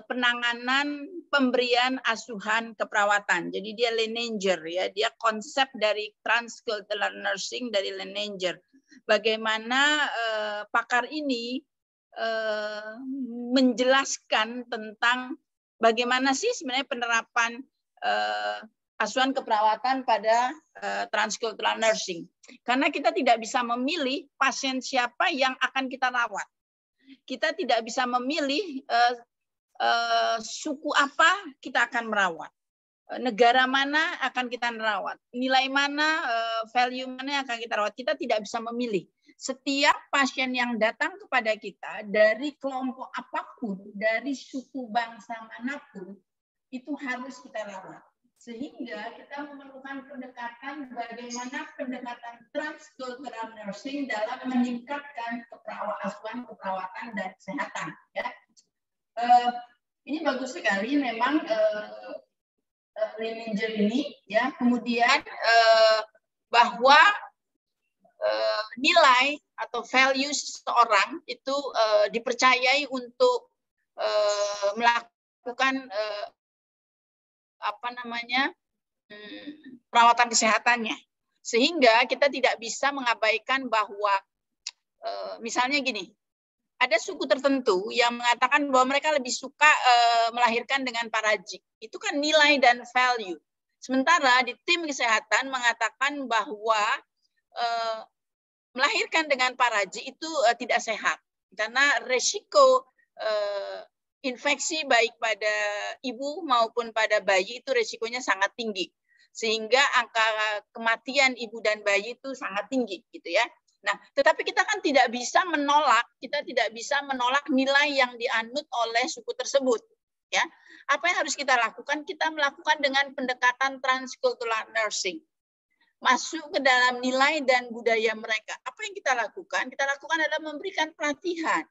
penanganan pemberian asuhan keperawatan. Jadi dia Leninger, ya, dia konsep dari transcultural nursing dari Leninger. Bagaimana pakar ini menjelaskan tentang bagaimana sih sebenarnya penerapan asuhan keperawatan pada transcultural nursing. Karena kita tidak bisa memilih pasien siapa yang akan kita rawat. Kita tidak bisa memilih suku apa kita akan merawat. Negara mana akan kita merawat. Nilai mana, value mana yang akan kita rawat. Kita tidak bisa memilih. Setiap pasien yang datang kepada kita dari kelompok apapun, dari suku bangsa manapun, itu harus kita rawat. Sehingga kita memerlukan pendekatan bagaimana pendekatan transcultural nursing dalam meningkatkan asuhan keperawatan dan kesehatan. Ya. Ini bagus sekali memang Leninger ini, ya. Kemudian bahwa nilai atau value seseorang itu dipercayai untuk melakukan perawatan kesehatannya, sehingga kita tidak bisa mengabaikan bahwa misalnya gini, ada suku tertentu yang mengatakan bahwa mereka lebih suka melahirkan dengan paraji. Itu kan nilai dan value. Sementara di tim kesehatan mengatakan bahwa melahirkan dengan paraji itu tidak sehat karena resiko infeksi baik pada ibu maupun pada bayi itu resikonya sangat tinggi, sehingga angka kematian ibu dan bayi itu sangat tinggi, gitu ya. Nah, tetapi kita kan tidak bisa menolak, nilai yang dianut oleh suku tersebut, ya. Apa yang harus kita lakukan? Kita melakukan dengan pendekatan transcultural nursing, masuk ke dalam nilai dan budaya mereka. Apa yang kita lakukan? Kita lakukan adalah memberikan pelatihan,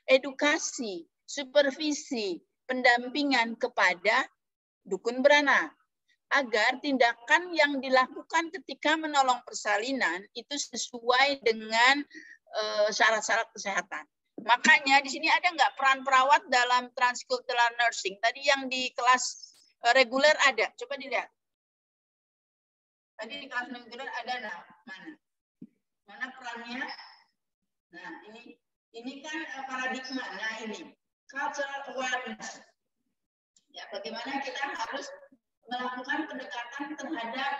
edukasi, supervisi, pendampingan kepada dukun beranak, agar tindakan yang dilakukan ketika menolong persalinan itu sesuai dengan syarat-syarat kesehatan. Makanya di sini ada nggak peran perawat dalam transcultural nursing? Tadi yang di kelas reguler ada, coba dilihat. Tadi di kelas reguler ada mana? Mana perannya? Nah, ini kan paradigma. Nah, ini cultural awareness. Ya, bagaimana kita harus melakukan pendekatan terhadap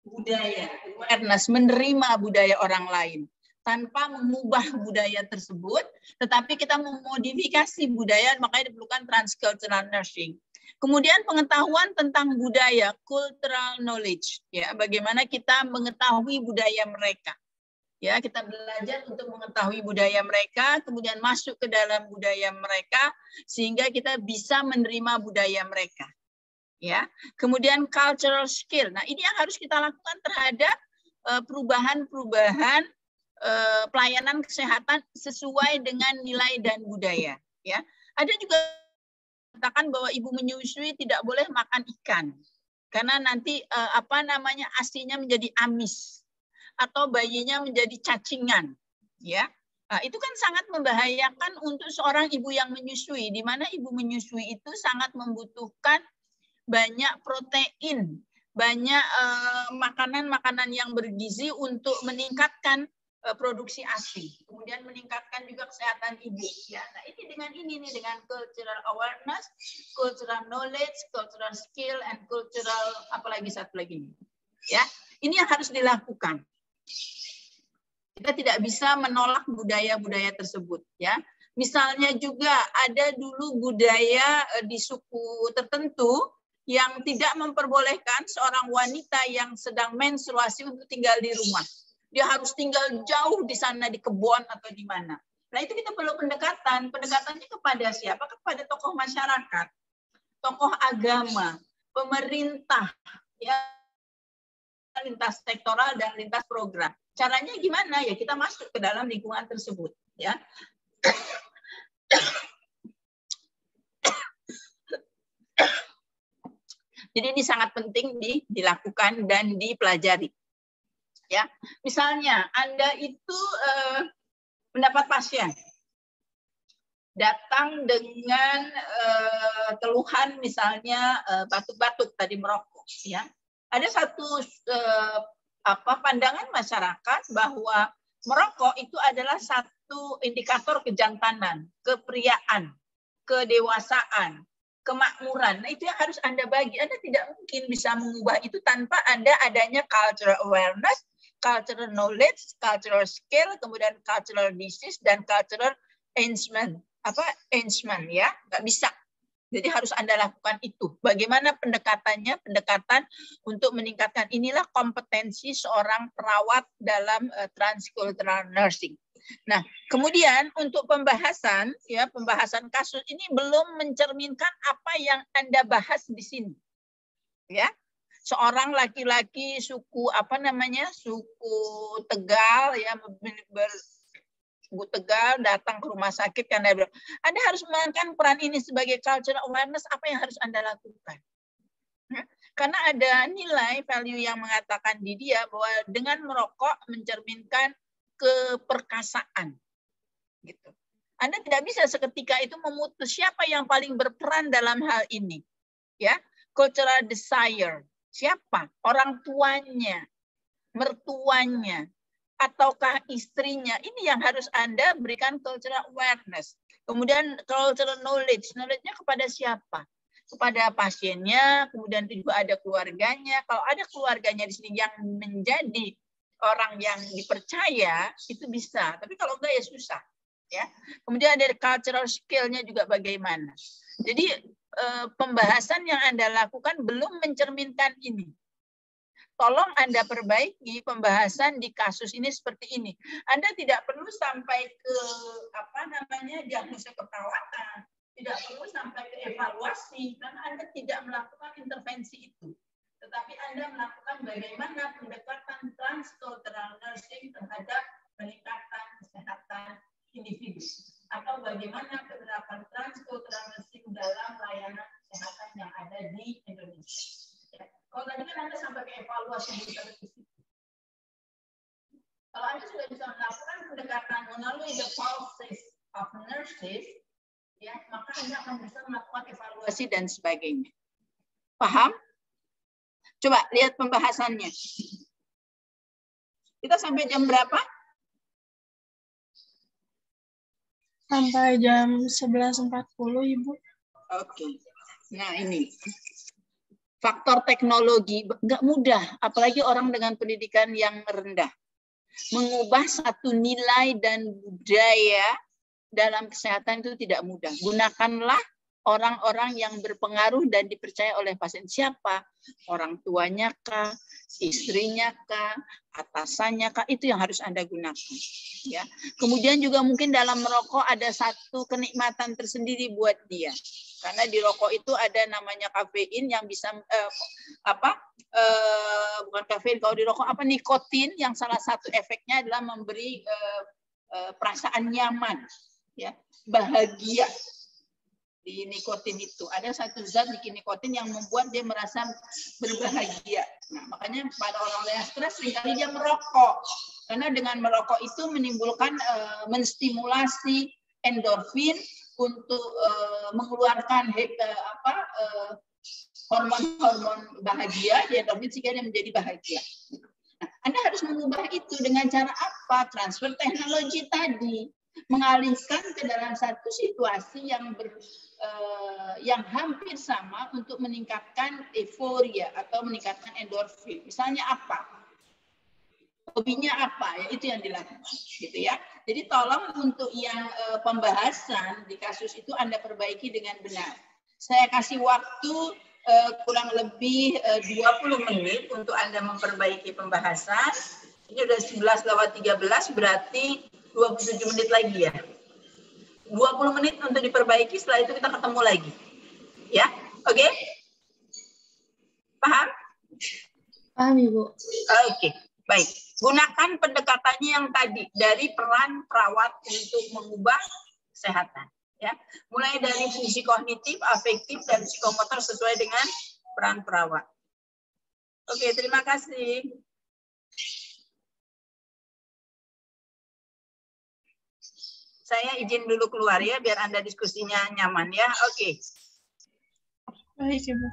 budaya, awareness, menerima budaya orang lain tanpa mengubah budaya tersebut, tetapi kita memodifikasi budaya, makanya diperlukan transcultural nursing. Kemudian pengetahuan tentang budaya, cultural knowledge, ya, bagaimana kita mengetahui budaya mereka. Ya, kita belajar untuk mengetahui budaya mereka, kemudian masuk ke dalam budaya mereka, sehingga kita bisa menerima budaya mereka. Ya, kemudian cultural skill. Nah, ini yang harus kita lakukan terhadap perubahan-perubahan pelayanan kesehatan sesuai dengan nilai dan budaya. Ya, ada juga katakan bahwa ibu menyusui tidak boleh makan ikan karena nanti asinya menjadi amis atau bayinya menjadi cacingan, ya. Nah, itu kan sangat membahayakan untuk seorang ibu yang menyusui, di mana ibu menyusui itu sangat membutuhkan banyak protein, banyak makanan-makanan yang bergizi untuk meningkatkan produksi ASI, kemudian meningkatkan juga kesehatan ibu. Ya, nah ini dengan cultural awareness, cultural knowledge, cultural skill, and cultural apalagi satu lagi ini. Ya, ini yang harus dilakukan. Kita tidak bisa menolak budaya-budaya tersebut, ya. Misalnya juga ada dulu budaya di suku tertentu yang tidak memperbolehkan seorang wanita yang sedang menstruasi untuk tinggal di rumah. Dia harus tinggal jauh di sana di kebun atau di mana. Nah, itu kita perlu pendekatan. Pendekatannya kepada siapa? Kepada tokoh masyarakat, tokoh agama, pemerintah, ya, lintas sektoral dan lintas program. Caranya gimana? Ya kita masuk ke dalam lingkungan tersebut, ya. Jadi ini sangat penting dilakukan dan dipelajari. Ya, misalnya Anda itu mendapat pasien datang dengan keluhan misalnya batuk-batuk tadi merokok, ya. Ada satu pandangan masyarakat bahwa merokok itu adalah satu indikator kejantanan, kepriaan, kedewasaan, kemakmuran. Nah, itu yang harus Anda bagi. Anda tidak mungkin bisa mengubah itu tanpa adanya cultural awareness, cultural knowledge, cultural skill, kemudian cultural disease, dan cultural enhancement. Enhancement ya, nggak bisa. Jadi harus Anda lakukan itu. Bagaimana pendekatannya? Pendekatan untuk meningkatkan inilah kompetensi seorang perawat dalam transcultural nursing. Nah, kemudian untuk pembahasan ya, pembahasan kasus ini belum mencerminkan apa yang Anda bahas di sini. Ya. Seorang laki-laki suku suku Tegal ya, suku Tegal datang ke rumah sakit karena Anda harus memainkan peran ini sebagai cultural awareness. Apa yang harus Anda lakukan? Karena ada nilai value yang mengatakan di dia bahwa dengan merokok mencerminkan keperkasaan, gitu. Anda tidak bisa seketika itu memutus siapa yang paling berperan dalam hal ini, ya. Cultural desire, siapa? Orang tuanya, mertuanya, ataukah istrinya? Ini yang harus Anda berikan cultural awareness. Kemudian cultural knowledge. Knowledge-nya kepada siapa? Kepada pasiennya, kemudian juga ada keluarganya. Kalau ada keluarganya di sini yang menjadi orang yang dipercaya, itu bisa. Tapi kalau enggak ya susah. Ya. Kemudian ada cultural skill-nya juga bagaimana. Jadi pembahasan yang Anda lakukan belum mencerminkan ini. Tolong Anda perbaiki pembahasan di kasus ini seperti ini. Anda tidak perlu sampai ke diagnosa keperawatan, tidak perlu sampai ke evaluasi karena Anda tidak melakukan intervensi itu. Tetapi Anda melakukan bagaimana pendekatan transcultural nursing terhadap peningkatan kesehatan individu atau bagaimana penerapan transcultural nursing dalam layanan kesehatan yang ada di Indonesia. Kalau tadi kan Anda sampai ke evaluasi di situ. Kalau Anda sudah bisa melakukan pendekatan melalui the pulses of nurses, ya, maka Anda akan bisa melakukan evaluasi dan sebagainya. Paham? Coba lihat pembahasannya. Kita sampai jam berapa? Sampai jam 11.40, Ibu. Oke. Nah, ini. Faktor teknologi nggak mudah, apalagi orang dengan pendidikan yang rendah. Mengubah satu nilai dan budaya dalam kesehatan itu tidak mudah. Gunakanlah orang-orang yang berpengaruh dan dipercaya oleh pasien. Siapa? Orang tuanya kah? Istrinya kah? Atasannya kah? Itu yang harus Anda gunakan. Ya. Kemudian juga mungkin dalam merokok ada satu kenikmatan tersendiri buat dia. Karena di rokok itu ada namanya kafein yang bisa bukan kafein, kalau di rokok nikotin, yang salah satu efeknya adalah memberi perasaan nyaman, ya, bahagia. Di nikotin itu ada satu zat di nikotin yang membuat dia merasa berbahagia. Nah, makanya pada orang yang stres seringkali dia merokok, karena dengan merokok itu menimbulkan menstimulasi endorfin untuk mengeluarkan hormon-hormon bahagia di endorfin sehingga dia menjadi bahagia. Nah, Anda harus mengubah itu dengan cara apa? Transfer teknologi tadi, mengalihkan ke dalam satu situasi yang hampir sama untuk meningkatkan euforia atau meningkatkan endorfin. Misalnya apa? Hobinya apa? Ya, itu yang dilakukan, gitu ya. Jadi tolong untuk yang pembahasan di kasus itu Anda perbaiki dengan benar. Saya kasih waktu kurang lebih 20 menit untuk Anda memperbaiki pembahasan. Ini udah 11:13, berarti 27 menit lagi ya. 20 menit untuk diperbaiki, setelah itu kita ketemu lagi. Ya, oke? Paham? Paham, Ibu. Oke, baik. Gunakan pendekatannya yang tadi, dari peran perawat untuk mengubah kesehatan. Ya, mulai dari fungsi kognitif, afektif, dan psikomotor sesuai dengan peran perawat. Oke, terima kasih. Saya izin dulu keluar ya, biar Anda diskusinya nyaman ya. Oke. Baik, Ibu.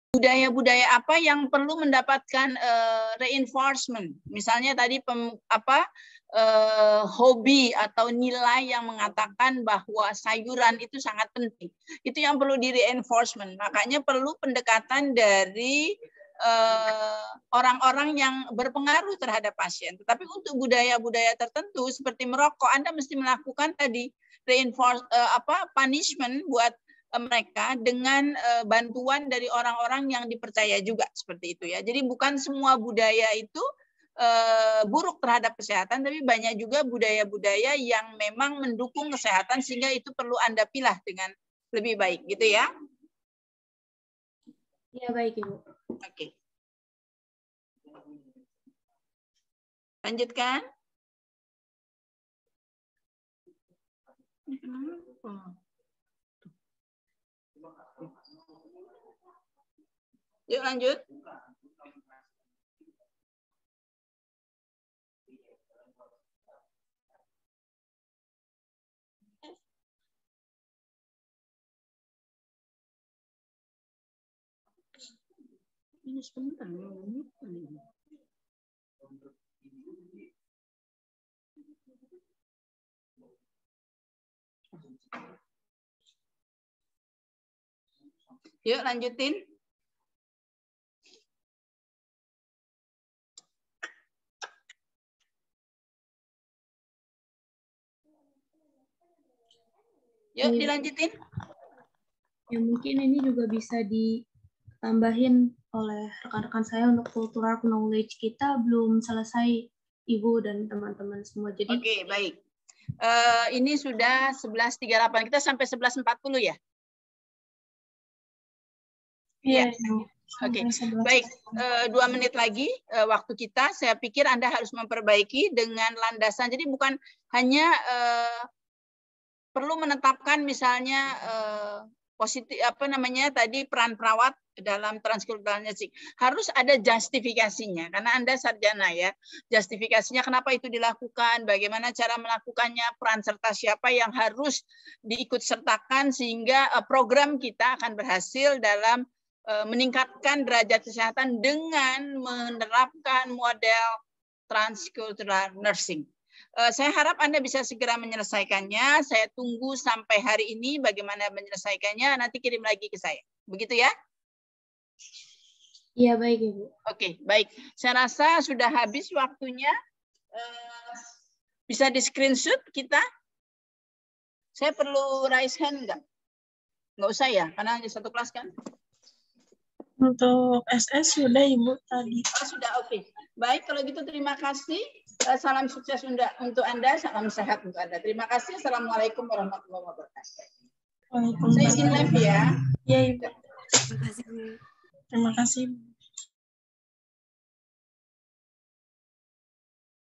budaya-budaya apa yang perlu mendapatkan reinforcement. Misalnya tadi hobi atau nilai yang mengatakan bahwa sayuran itu sangat penting. Itu yang perlu di reinforcement. Makanya perlu pendekatan dari orang-orang yang berpengaruh terhadap pasien. Tetapi untuk budaya-budaya tertentu seperti merokok, Anda mesti melakukan tadi punishment buat mereka dengan bantuan dari orang-orang yang dipercaya juga seperti itu ya. Jadi bukan semua budaya itu buruk terhadap kesehatan, tapi banyak juga budaya-budaya yang memang mendukung kesehatan sehingga itu perlu Anda pilah dengan lebih baik gitu ya. Ya baik Ibu. Oke. Lanjutkan. Yuk lanjut. Ini sebentar. Yuk lanjutin. Yuk dilanjutin. Ya mungkin ini juga bisa ditambahin oleh rekan-rekan saya untuk cultural knowledge kita belum selesai Ibu dan teman-teman semua. Jadi Oke, baik. Ini sudah 11.38. Kita sampai 11.40 ya? Iya. Oke, baik. 2 menit lagi waktu kita. Saya pikir Anda harus memperbaiki dengan landasan. Jadi bukan hanya perlu menetapkan misalnya positif tadi peran perawat dalam transkultural nursing. Harus ada justifikasinya karena Anda sarjana ya. Justifikasinya kenapa itu dilakukan, bagaimana cara melakukannya, peran serta siapa yang harus diikut sertakan sehingga program kita akan berhasil dalam meningkatkan derajat kesehatan dengan menerapkan model transcultural nursing. Saya harap Anda bisa segera menyelesaikannya. Saya tunggu sampai hari ini bagaimana menyelesaikannya. Nanti kirim lagi ke saya. Begitu ya? Iya, baik Ibu. Oke, baik. Saya rasa sudah habis waktunya. Bisa di screenshot kita? Saya perlu raise hand enggak? Enggak usah ya, karena hanya satu kelas kan? Untuk SS sudah Ibu tadi. Oh, sudah, oke. Baik, kalau gitu terima kasih. Salam sukses untuk Anda, salam sehat untuk Anda. Terima kasih. Assalamualaikum warahmatullahi wabarakatuh. Waalaikumsalam. Saya izin live ya. Ya, Ibu. Terima kasih. Terima kasih.